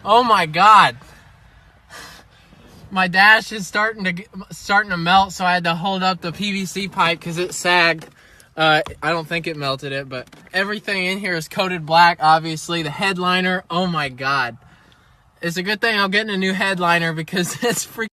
Oh my God. My dash is starting to melt, so I had to hold up the PVC pipe because it sagged. I don't think it melted it, but everything in here is coated black, obviously. The headliner, oh my God. It's a good thing I'm getting a new headliner because it's freaking...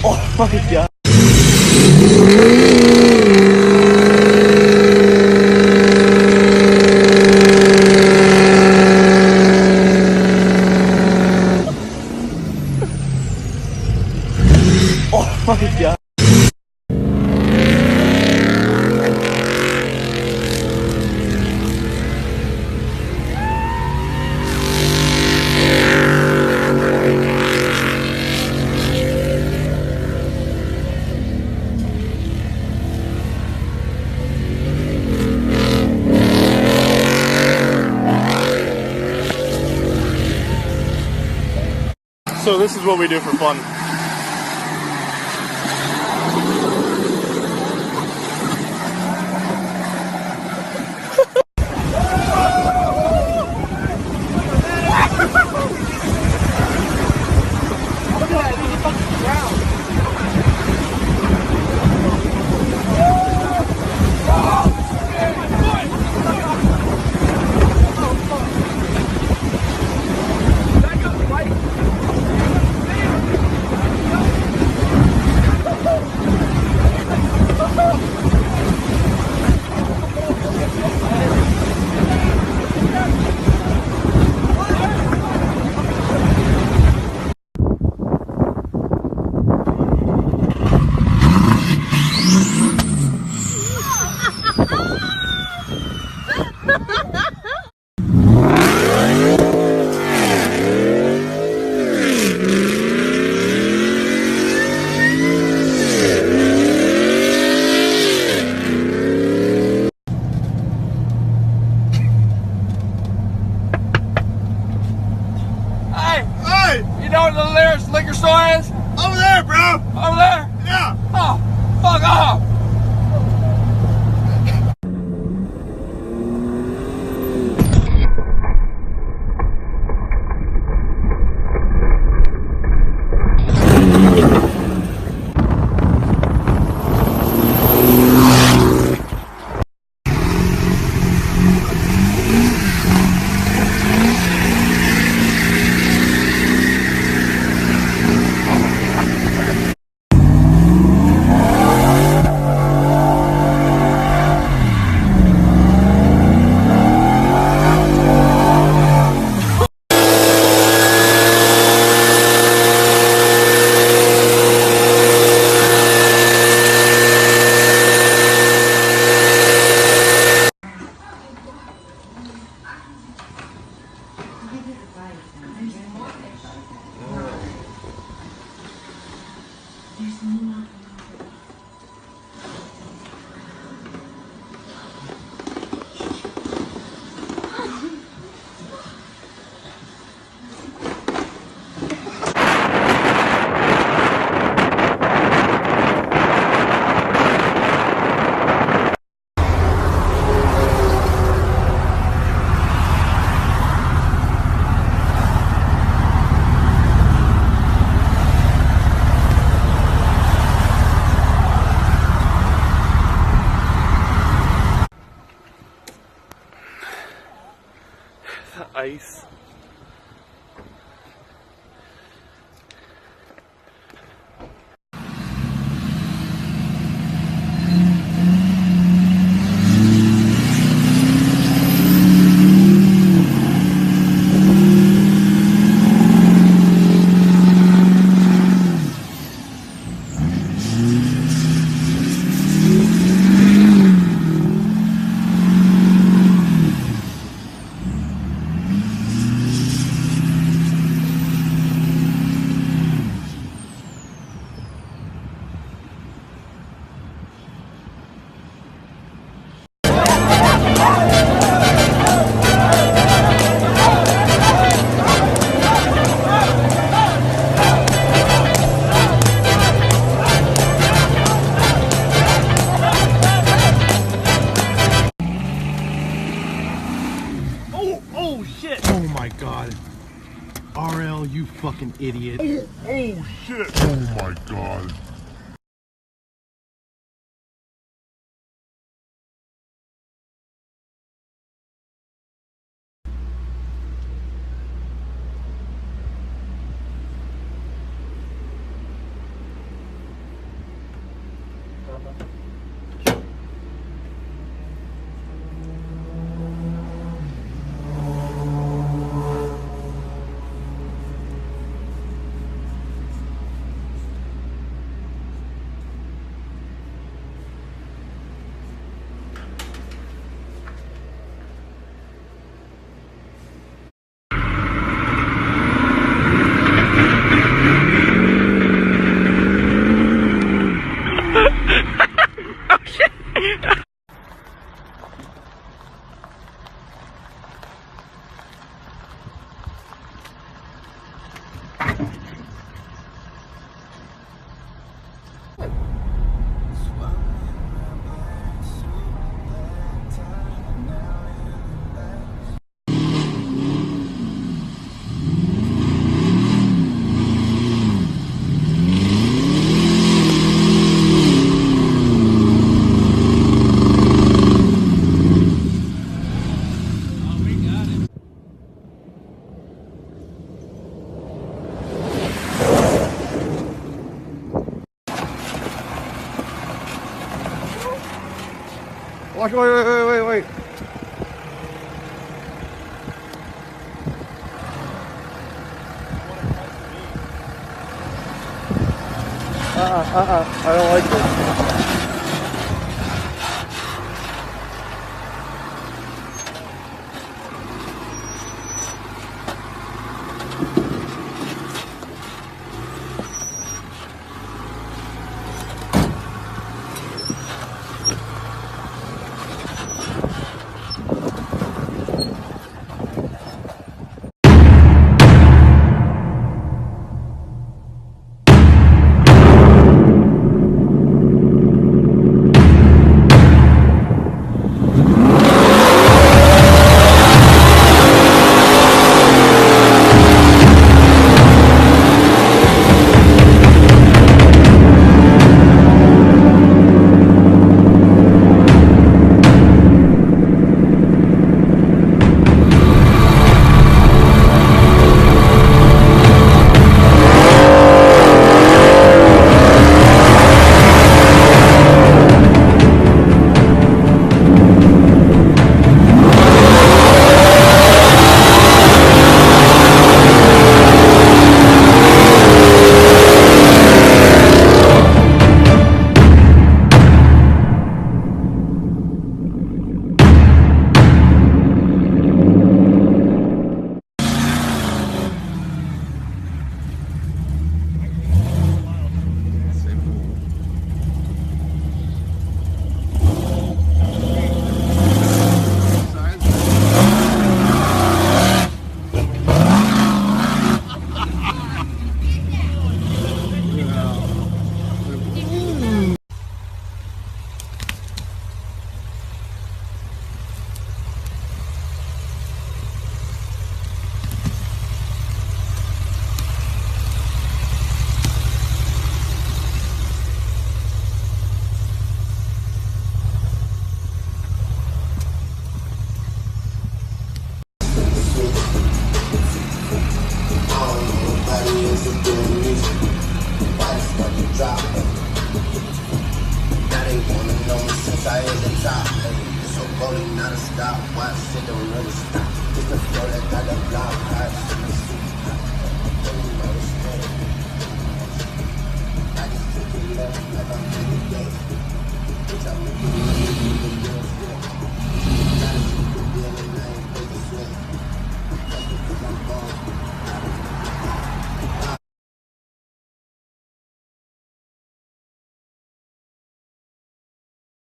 Oh my God. Oh my God. So this is what we do for fun. You know where the nearest liquor store is? Over there, bro. Over there? Yeah. Oh, fuck off. Ice. Oh shit! Oh my god. RL, you fucking idiot. Oh shit! Oh my god. Watch, wait. I don't like this. Not a stop, watch shit don't never stop. Just a flow that got a block, hot shit in the seat. I just took it left like I'm in the game. Bitch, I'm